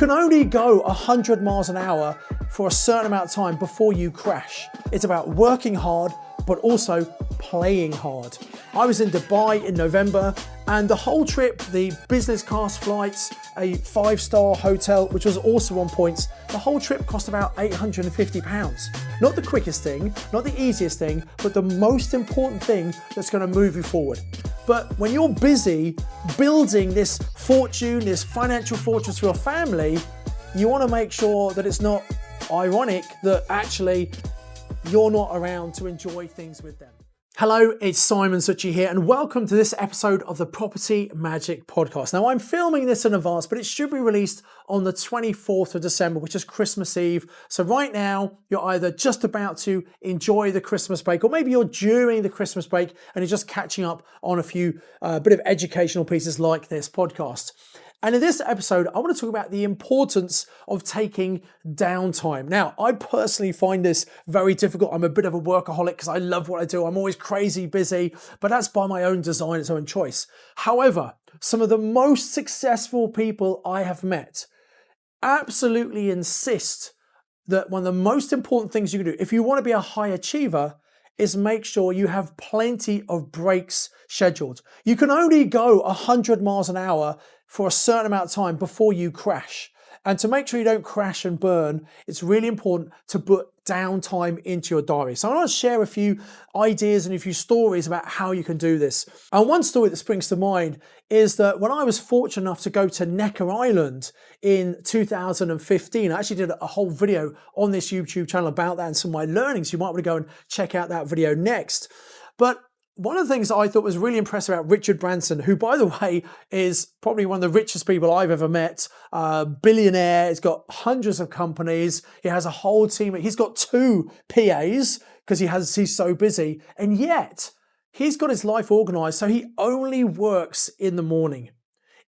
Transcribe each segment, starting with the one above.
can only go 100 miles an hour for a certain amount of time before you crash. It's about working hard, but also playing hard. I was in Dubai in November, and the whole trip, the business class flights, a 5-star hotel, which was also on points, the whole trip cost about £850. Not the quickest thing, not the easiest thing, but the most important thing that's gonna move you forward. But when you're busy building this fortune, this financial fortune for your family, you wanna make sure that it's not ironic that actually you're not around to enjoy things with them. Hello, it's Simon Zutshi here, and welcome to this episode of the Property Magic Podcast. Now, I'm filming this in advance, but it should be released on the 24th of December, which is Christmas Eve. So right now, you're either just about to enjoy the Christmas break, or maybe you're during the Christmas break and you're just catching up on a few bit of educational pieces like this podcast. And in this episode, I want to talk about the importance of taking downtime. Now, I personally find this very difficult. I'm a bit of a workaholic because I love what I do. I'm always crazy busy, but that's by my own design, its own choice. However, some of the most successful people I have met absolutely insist that one of the most important things you can do, if you want to be a high achiever, is make sure you have plenty of breaks scheduled. You can only go 100 miles an hour for a certain amount of time before you crash. And to make sure you don't crash and burn, it's really important to put downtime into your diary. So I want to share a few ideas and a few stories about how you can do this. And one story that springs to mind is that when I was fortunate enough to go to Necker Island in 2015, I actually did a whole video on this YouTube channel about that and some of my learnings. You might want to go and check out that video next. But one of the things I thought was really impressive about Richard Branson, who, by the way, is probably one of the richest people I've ever met, billionaire, he's got hundreds of companies, he has a whole team, he's got 2 PAs because he's so busy, and yet he's got his life organized so he only works in the morning.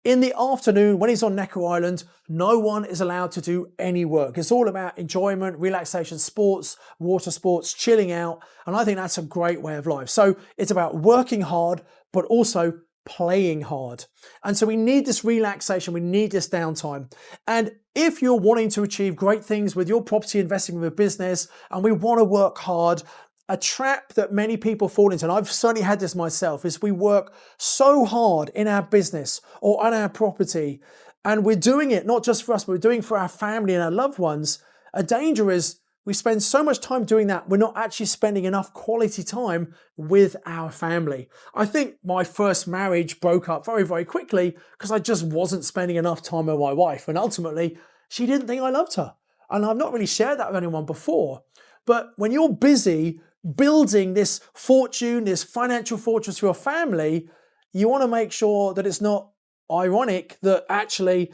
In the afternoon, when he's on Necker Island, no one is allowed to do any work. It's all about enjoyment, relaxation, sports, water sports, chilling out. And I think that's a great way of life. So it's about working hard, but also playing hard. And so we need this relaxation, we need this downtime. And if you're wanting to achieve great things with your property investing with a business, and we want to work hard, a trap that many people fall into, and I've certainly had this myself, is we work so hard in our business or on our property, and we're doing it not just for us, but we're doing it for our family and our loved ones. A danger is we spend so much time doing that, we're not actually spending enough quality time with our family. I think my first marriage broke up very, very quickly because I just wasn't spending enough time with my wife, and ultimately she didn't think I loved her. And I've not really shared that with anyone before. But when you're busy building this fortune, this financial fortune for your family, you want to make sure that it's not ironic that actually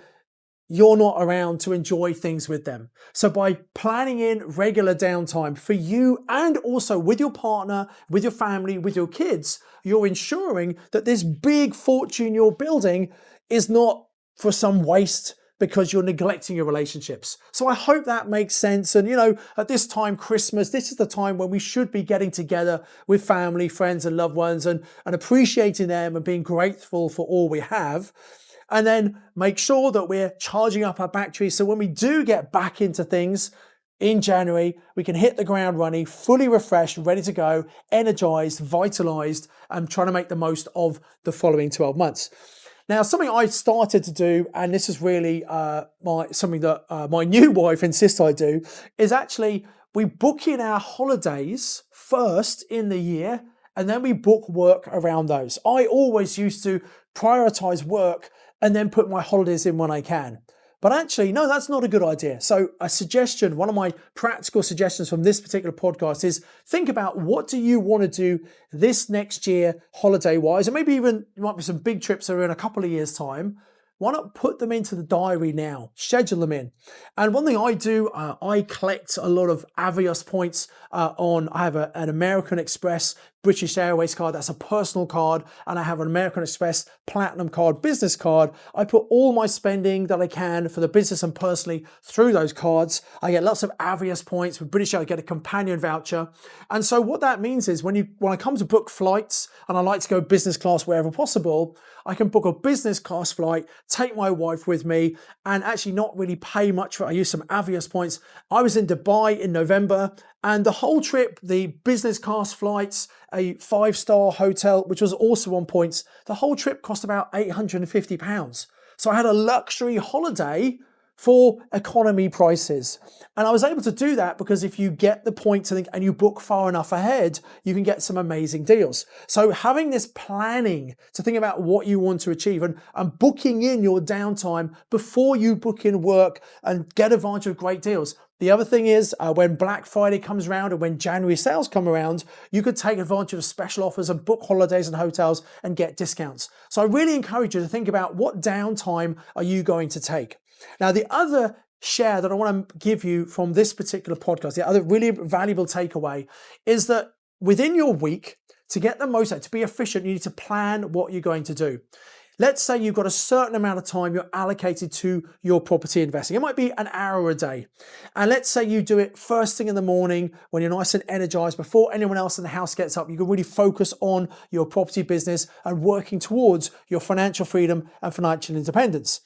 you're not around to enjoy things with them. So by planning in regular downtime for you and also with your partner, with your family, with your kids, you're ensuring that this big fortune you're building is not for some waste because you're neglecting your relationships. So I hope that makes sense. And at this time, Christmas, this is the time when we should be getting together with family, friends, and loved ones and appreciating them and being grateful for all we have. And then make sure that we're charging up our batteries so when we do get back into things in January, we can hit the ground running, fully refreshed, ready to go, energized, vitalized, and trying to make the most of the following 12 months. Now, something I started to do, and this is really something that my new wife insists I do, is actually we book in our holidays first in the year, and then we book work around those. I always used to prioritize work and then put my holidays in when I can. But actually, no, that's not a good idea. So a suggestion, one of my practical suggestions from this particular podcast is think about what do you want to do this next year holiday-wise, and maybe even there might be some big trips that are in a couple of years' time. Why not put them into the diary now? Schedule them in. And one thing I do, I collect a lot of Avios points I have an American Express British Airways card, that's a personal card, and I have an American Express Platinum card, business card. I put all my spending that I can for the business and personally through those cards. I get lots of Avios points. With British Airways, I get a companion voucher. And so what that means is when I come to book flights, and I like to go business class wherever possible, I can book a business class flight, take my wife with me, and actually not really pay much for it. I use some Avios points. I was in Dubai in November, and the whole trip, the business class flights, a 5-star hotel, which was also on points, the whole trip cost about £850. So I had a luxury holiday for economy prices. And I was able to do that because if you get the points and you book far enough ahead, you can get some amazing deals. So having this planning to think about what you want to achieve and booking in your downtime before you book in work and get advantage of great deals. The other thing is when Black Friday comes around and when January sales come around, you could take advantage of special offers and book holidays and hotels and get discounts. So I really encourage you to think about what downtime are you going to take. Now, the other share that I want to give you from this particular podcast, the other really valuable takeaway is that within your week, to get the most out, to be efficient, you need to plan what you're going to do. Let's say you've got a certain amount of time you're allocated to your property investing. It might be an hour a day. And let's say you do it first thing in the morning when you're nice and energized before anyone else in the house gets up. You can really focus on your property business and working towards your financial freedom and financial independence.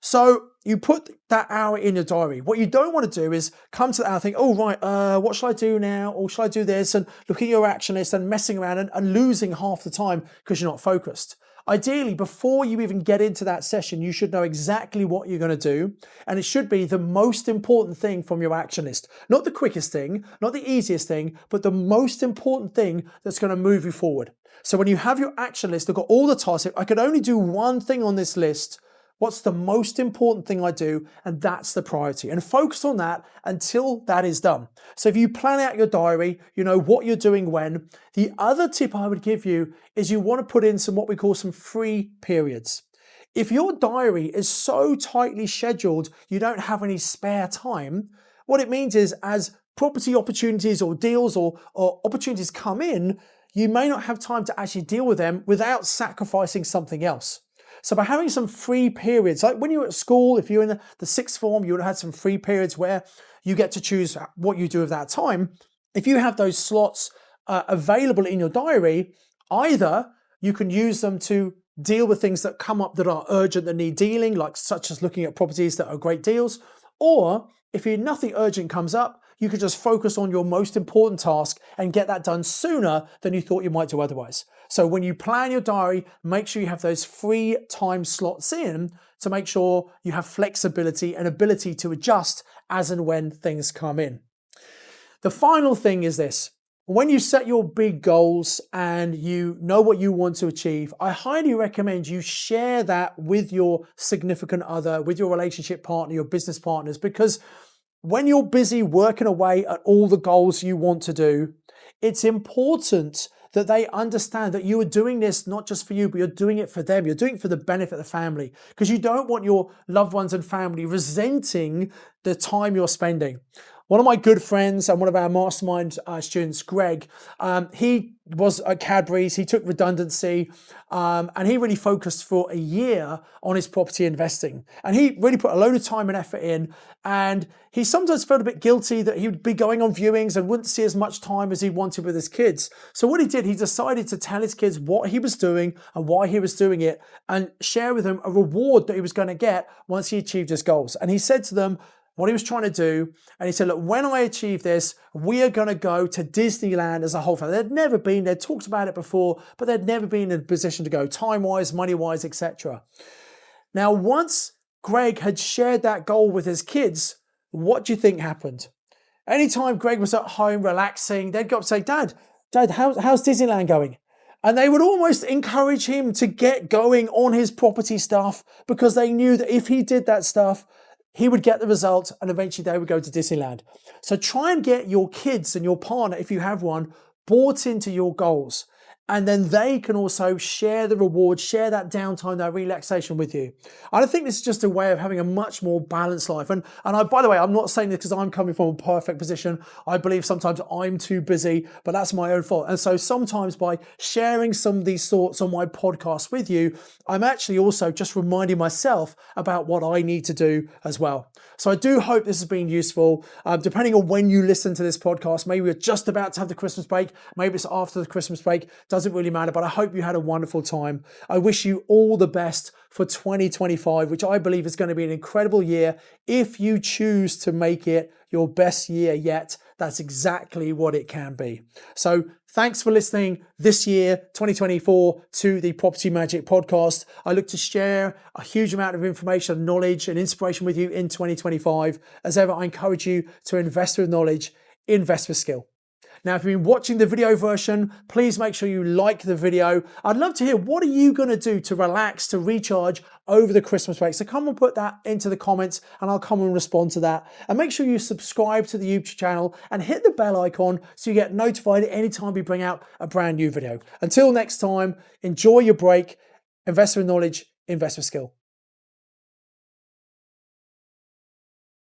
So you put that hour in your diary. What you don't want to do is come to that hour and think, oh, right, what shall I do now? Or shall I do this? And looking at your action list and messing around and losing half the time because you're not focused. Ideally, before you even get into that session, you should know exactly what you're going to do. And it should be the most important thing from your action list. Not the quickest thing, not the easiest thing, but the most important thing that's going to move you forward. So when you have your action list, look at all the tasks. If I could only do one thing on this list, what's the most important thing I do? And that's the priority. And focus on that until that is done. So if you plan out your diary, you know what you're doing when. The other tip I would give you is you want to put in what we call some free periods. If your diary is so tightly scheduled, you don't have any spare time, what it means is as property opportunities or deals or opportunities come in, you may not have time to actually deal with them without sacrificing something else. So by having some free periods, like when you were at school, if you're in the sixth form, you would have had some free periods where you get to choose what you do with that time. If you have those slots available in your diary, either you can use them to deal with things that come up that are urgent, that need dealing, like such as looking at properties that are great deals, or if nothing urgent comes up, you could just focus on your most important task and get that done sooner than you thought you might do otherwise. So when you plan your diary, make sure you have those free time slots in to make sure you have flexibility and ability to adjust as and when things come in. The final thing is this. When you set your big goals and you know what you want to achieve, I highly recommend you share that with your significant other, with your relationship partner, your business partners, because when you're busy working away at all the goals you want to do, it's important that they understand that you are doing this not just for you, but you're doing it for them. You're doing it for the benefit of the family, because you don't want your loved ones and family resenting the time you're spending. One of my good friends and one of our Mastermind students, Greg, he was at Cadbury's, he took redundancy, and he really focused for a year on his property investing. And he really put a load of time and effort in, and he sometimes felt a bit guilty that he would be going on viewings and wouldn't see as much time as he wanted with his kids. So what he did, he decided to tell his kids what he was doing and why he was doing it, and share with them a reward that he was going to get once he achieved his goals. And he said to them what he was trying to do. And he said, look, when I achieve this, we are going to go to Disneyland as a whole family. They'd never been, they'd talked about it before, but they'd never been in a position to go time-wise, money-wise, etc. Now, once Greg had shared that goal with his kids, what do you think happened? Anytime Greg was at home relaxing, they'd go up and say, Dad, how's Disneyland going? And they would almost encourage him to get going on his property stuff, because they knew that if he did that stuff, he would get the result and eventually they would go to Disneyland. So try and get your kids and your partner, if you have one, bought into your goals. and then they can also share the reward, share that downtime, that relaxation with you. And I think this is just a way of having a much more balanced life. And by the way, I'm not saying this because I'm coming from a perfect position. I believe sometimes I'm too busy, but that's my own fault. And so sometimes by sharing some of these thoughts on my podcast with you, I'm actually also just reminding myself about what I need to do as well. So I do hope this has been useful. Depending on when you listen to this podcast, maybe we're just about to have the Christmas break, maybe it's after the Christmas break, doesn't really matter, but I hope you had a wonderful time. I wish you all the best for 2025, which I believe is going to be an incredible year. If you choose to make it your best year yet, that's exactly what it can be. So thanks for listening this year, 2024, to the Property Magic podcast. I look to share a huge amount of information, knowledge, and inspiration with you in 2025. As ever, I encourage you to invest with knowledge, invest with skill. Now, if you've been watching the video version, please make sure you like the video. I'd love to hear, what are you going to do to relax, to recharge over the Christmas break? So come and put that into the comments and I'll come and respond to that. And make sure you subscribe to the YouTube channel and hit the bell icon so you get notified anytime we bring out a brand new video. Until next time, enjoy your break, invest with knowledge, invest with skill.